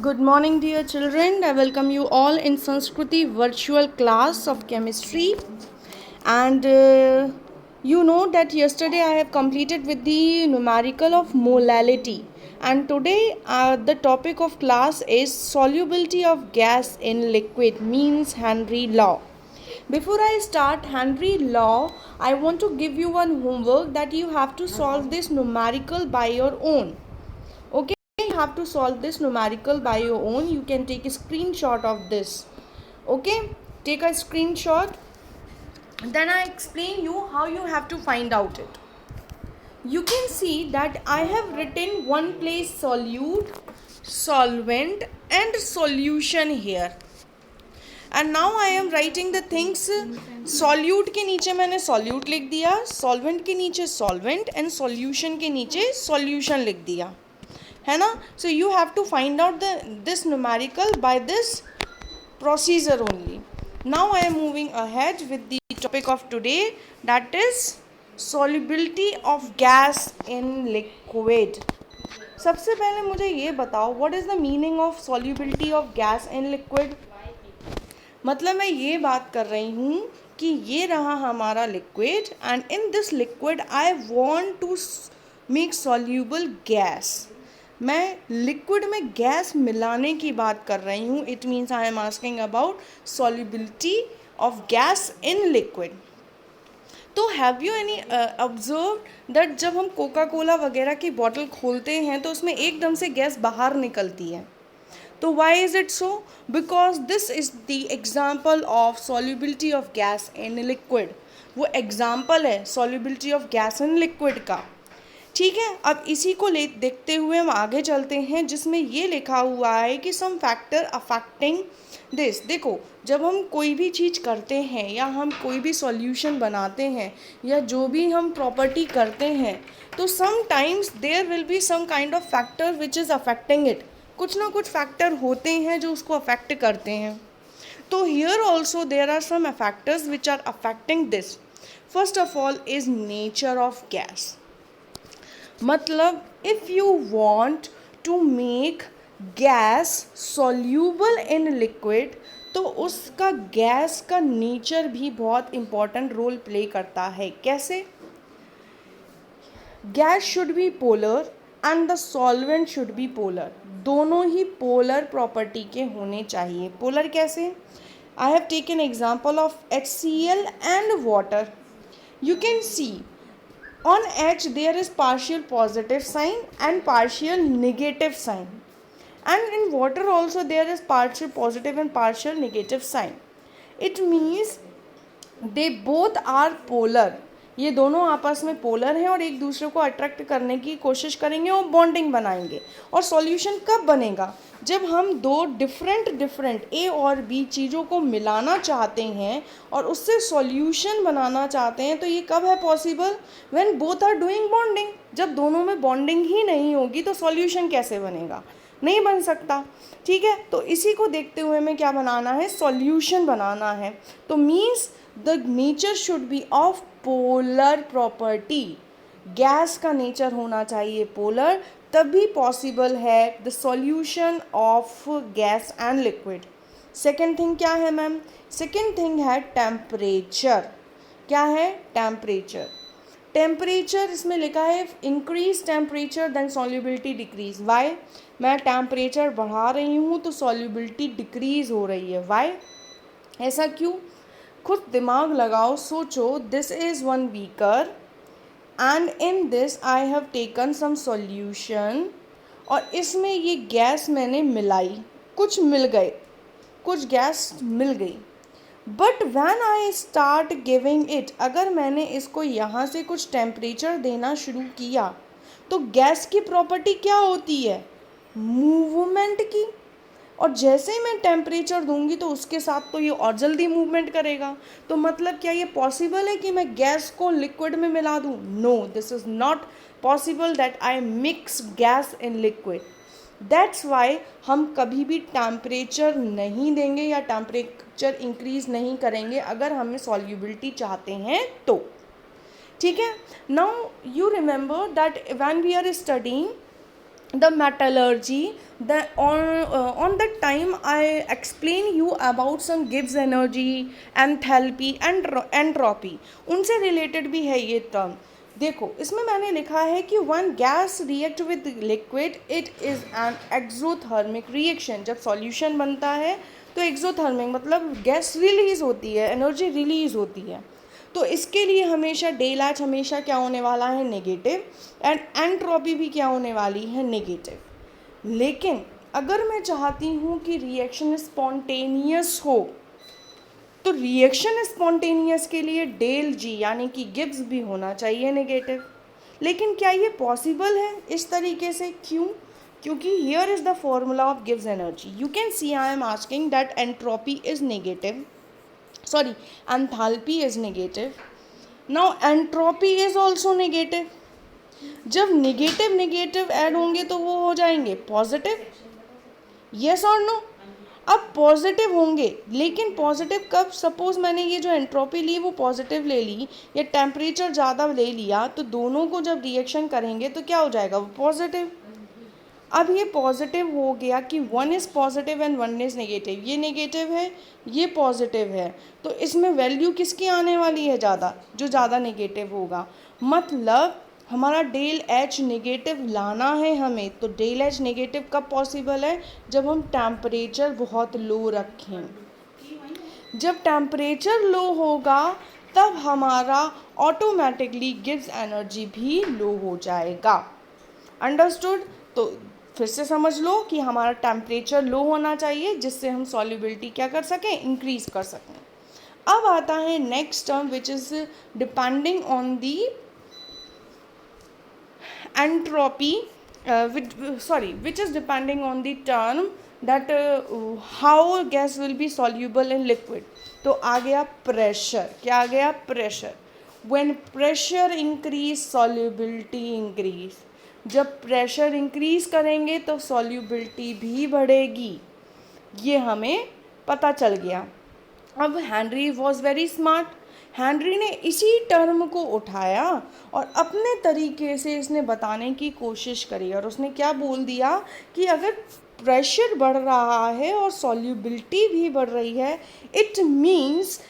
Good morning, dear children. I welcome you all in Sanskriti virtual class of chemistry. And you know that yesterday I have completed with the numerical of molality. And today the topic of class is solubility of gas in liquid, means Henry law. Before I start Henry law, I want to give you one homework that you have to solve this numerical by your own. Okay, you have to solve this numerical by your own. You can take a screenshot of this. Okay, take a screenshot, then I explain you how you have to find out it. You can see that I have written one place solute, solvent and solution here. And now I am writing the things. Solute के नीचे मैंने solute लिख दिया, solvent के नीचे solvent and solution के नीचे solution लिख दिया, है ना. So you have to find out this numerical by this procedure only. Now I am moving ahead with the topic of today, that is solubility of gas in liquid. सबसे पहले मुझे ये बताओ, what is the meaning of solubility of gas in liquid. मतलब मैं ये बात कर रही हूँ कि ये रहा हमारा liquid and in this liquid I want to make soluble gas. मैं लिक्विड में गैस मिलाने की बात कर रही हूँ. It means I am asking about solubility of gas in liquid. तो have you any observe that जब हम कोका कोला वगैरह की बॉटल खोलते हैं तो उसमें एकदम से गैस बाहर निकलती है. तो why is it so? Because this is the example of solubility of gas in liquid. वो example है solubility of gas in liquid का. ठीक है, अब इसी को देखते हुए हम आगे चलते हैं, जिसमें ये लिखा हुआ है कि some factor affecting this. देखो, जब हम कोई भी चीज़ करते हैं या हम कोई भी solution बनाते हैं या जो भी हम property करते हैं, तो sometimes there will be some kind of factor which is affecting it. कुछ ना कुछ फैक्टर होते हैं जो उसको अफेक्ट करते हैं. तो here also there are some factors which are affecting this. First of all is nature of gas. मतलब if you want to make gas soluble in liquid, तो उसका गैस का नेचर भी बहुत इम्पॉर्टेंट रोल प्ले करता है. कैसे? Gas should be polar and the solvent should be polar. दोनों ही पोलर प्रॉपर्टी के होने चाहिए. पोलर कैसे? I have taken example of HCl and water. You can see on H there is partial positive sign and partial negative sign, and in water also there is partial positive and partial negative sign. It means they both are polar. ये दोनों आपस में polar हैं और एक दूसरे को attract करने की कोशिश करेंगे और बॉन्डिंग बनाएंगे. और सॉल्यूशन कब बनेगा? जब हम दो डिफरेंट ए और बी चीज़ों को मिलाना चाहते हैं और उससे सॉल्यूशन बनाना चाहते हैं. तो ये कब है possible? When both are doing bonding. जब दोनों में बॉन्डिंग ही नहीं होगी तो सॉल्यूशन कैसे बनेगा? नहीं बन सकता. ठीक है, तो इसी को देखते हुए हमें क्या बनाना है? सॉल्यूशन बनाना है. तो means the nature should be of polar property. Gas का नेचर होना चाहिए पोलर, तभी पॉसिबल है the solution of gas and liquid. Second thing क्या है मैम? सेकेंड थिंग है टेम्परेचर. क्या है? टेम्परेचर. टेम्परेचर इसमें लिखा है increase temperature then solubility decrease. Why? मैं टेम्परेचर बढ़ा रही हूँ तो सॉल्युबिलिटी डिक्रीज हो रही है. वाई? ऐसा क्यों? खुद दिमाग लगाओ, सोचो. This is one beaker and in this I have taken some solution, और इसमें ये गैस मैंने मिलाई. कुछ मिल गए, कुछ गैस मिल गई. But when I start giving it, अगर मैंने इसको यहाँ से कुछ टेम्परेचर देना शुरू किया, तो गैस की प्रॉपर्टी क्या होती है? मूवमेंट की. और जैसे ही मैं टेम्परेचर दूंगी तो उसके साथ तो ये और जल्दी मूवमेंट करेगा. तो मतलब क्या ये पॉसिबल है कि मैं गैस को लिक्विड में मिला दूं? No, this is not possible that I mix gas in liquid. That's why हम कभी भी टेम्परेचर नहीं देंगे या टेम्परेचर इंक्रीज नहीं करेंगे अगर हमें सॉल्युबिलिटी चाहते हैं तो. ठीक है. Now you remember that when we are studying the metallurgy, on that time I explain you about some Gibbs energy, enthalpy and entropy, उनसे related भी है ये term. देखो इसमें मैंने लिखा है कि one gas react with liquid it is an exothermic reaction. जब सॉल्यूशन बनता है तो एक्सोथर्मिक मतलब गैस रिलीज होती है, एनर्जी रिलीज होती है. तो इसके लिए हमेशा डेल एच हमेशा क्या होने वाला है, नेगेटिव, एंड एंट्रोपी भी क्या होने वाली है, नेगेटिव. लेकिन अगर मैं चाहती हूँ कि रिएक्शन स्पॉन्टेनियस हो, तो रिएक्शन स्पॉन्टेनियस के लिए डेल जी यानी कि गिब्स भी होना चाहिए नेगेटिव. लेकिन क्या ये पॉसिबल है इस तरीके से? क्यों? क्योंकि here is the formula of Gibbs energy. You can C I am asking that entropy is negative, sorry, enthalpy is negative. Now entropy is also negative. जब नेगेटिव नेगेटिव ऐड होंगे तो वो हो जाएंगे पॉजिटिव, यस और no. अब positive होंगे, लेकिन पॉजिटिव कब? सपोज मैंने ये जो एंट्रोपी ली वो पॉजिटिव ले ली या टेम्परेचर ज़्यादा ले लिया, तो दोनों को जब रिएक्शन करेंगे तो क्या हो जाएगा, वो पॉजिटिव. अब ये पॉजिटिव हो गया कि one is positive and one is negative. ये नेगेटिव है, ये पॉजिटिव है, तो इसमें वैल्यू किसकी आने वाली है ज़्यादा? जो ज़्यादा नेगेटिव होगा. मतलब हमारा डेल एच नेगेटिव लाना है हमें, तो डेल एच नेगेटिव कब पॉसिबल है? जब हम टेम्परेचर बहुत लो रखें. जब टेम्परेचर लो होगा तब हमारा ऑटोमेटिकली गिब्स एनर्जी भी लो हो जाएगा. अंडरस्टूड? तो फिर से समझ लो कि हमारा टेम्परेचर लो होना चाहिए जिससे हम सॉल्युबिलिटी क्या कर सकें, इंक्रीज कर सकें. अब आता है next term which is depending on the entropy, which is depending on the term that how gas will be soluble in liquid. तो आ गया प्रेशर. क्या आ गया? Pressure. when pressure increase solubility increase. जब प्रेशर इंक्रीज करेंगे तो solubility भी बढ़ेगी, ये हमें पता चल गया. अब Henry was very smart. Henry ने इसी टर्म को उठाया और अपने तरीके से इसने बताने की कोशिश करी, और उसने क्या बोल दिया कि अगर प्रेशर बढ़ रहा है और सॉल्युबिलिटी भी बढ़ रही है, it means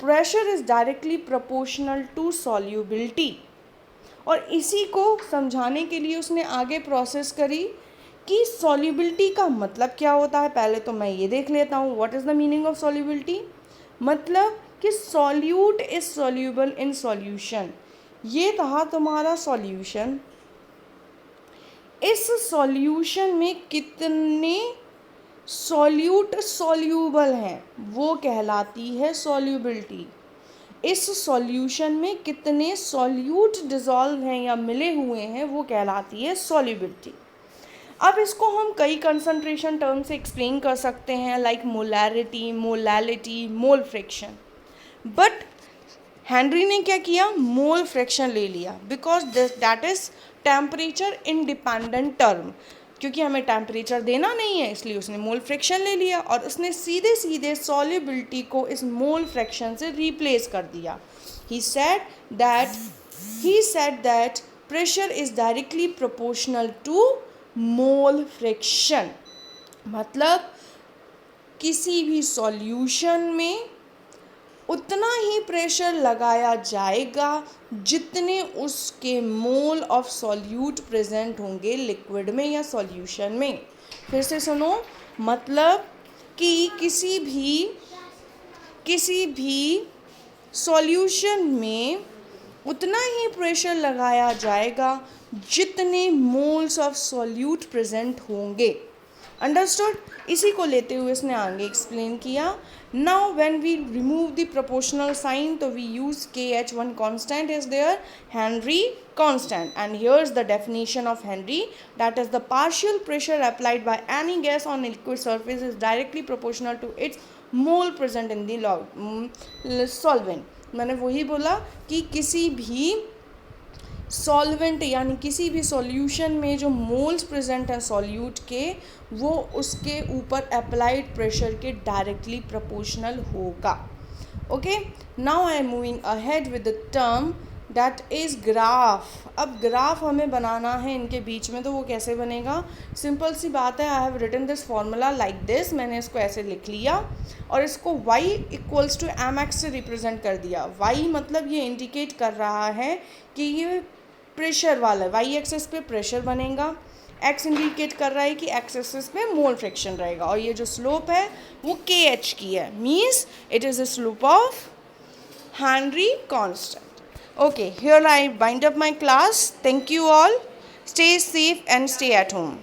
pressure is directly proportional to solubility. और इसी को समझाने के लिए उसने आगे प्रोसेस करी कि सॉल्युबिलिटी का मतलब क्या होता है. पहले तो मैं ये देख लेता हूँ, what is the meaning of solubility. मतलब कि solute is soluble in solution. ये था तुम्हारा सॉल्यूशन. इस सॉल्यूशन में कितने सॉल्यूट सॉल्यूबल हैं वो कहलाती है सॉल्युबिलिटी. इस सॉल्यूशन में कितने सॉल्यूट डिज़ोल्व हैं या मिले हुए हैं वो कहलाती है सॉल्युबिलिटी. अब इसको हम कई कंसंट्रेशन टर्म से एक्सप्लेन कर सकते हैं, like molarity, molality, mole fraction. But Henry ने क्या किया, मोल फ्रैक्शन ले लिया, because that is temperature independent term. क्योंकि हमें टेम्परेचर देना नहीं है, इसलिए उसने मोल फ्रैक्शन ले लिया और उसने सीधे सीधे सॉल्युबिलिटी को इस मोल फ्रैक्शन से रिप्लेस कर दिया. He said that pressure is directly proportional to mole fraction. मतलब किसी भी सॉल्यूशन में उतना ही प्रेशर लगाया जाएगा जितने उसके मोल ऑफ सॉल्यूट प्रेजेंट होंगे लिक्विड में या सॉल्यूशन में. फिर से सुनो, मतलब कि किसी भी सॉल्यूशन में उतना ही प्रेशर लगाया जाएगा जितने मोल्स ऑफ सॉल्यूट प्रेजेंट होंगे. अंडरस्टूड? इसी को लेते हुए इसने आगे एक्सप्लेन किया. Now when we remove the proportional sign, तो we use KH, one constant is there, Henry constant, and here's the definition of Henry, that is the partial pressure applied by any gas on a liquid surface is directly proportional to its mole present in the solvent. मैंने वही बोला कि किसी भी solvent यानी किसी भी solution में जो मोल्स प्रेजेंट हैं सॉल्यूट के, वो उसके ऊपर अप्लाइड प्रेशर के डायरेक्टली प्रोपोर्शनल होगा. Okay, now I am moving ahead with the term that is graph. अब ग्राफ हमें बनाना है इनके बीच में, तो वो कैसे बनेगा? सिंपल सी बात है, I have written this formula like this, मैंने इसको ऐसे लिख लिया और इसको y equals to M X से रिप्रेजेंट कर दिया। y मतलब ये इंडिकेट कर रहा है कि ये प्रेशर वाला है, y एक्सेस पे प्रेशर बनेगा, x इंडिकेट कर रहा है कि x एक्सेस पे मोल फ्रैक्शन रहेगा, और ये जो स्लोप है वो kh की है, means it is the slope of Henry constant. Okay, here I wind up my class. Thank you all. Stay safe and stay at home.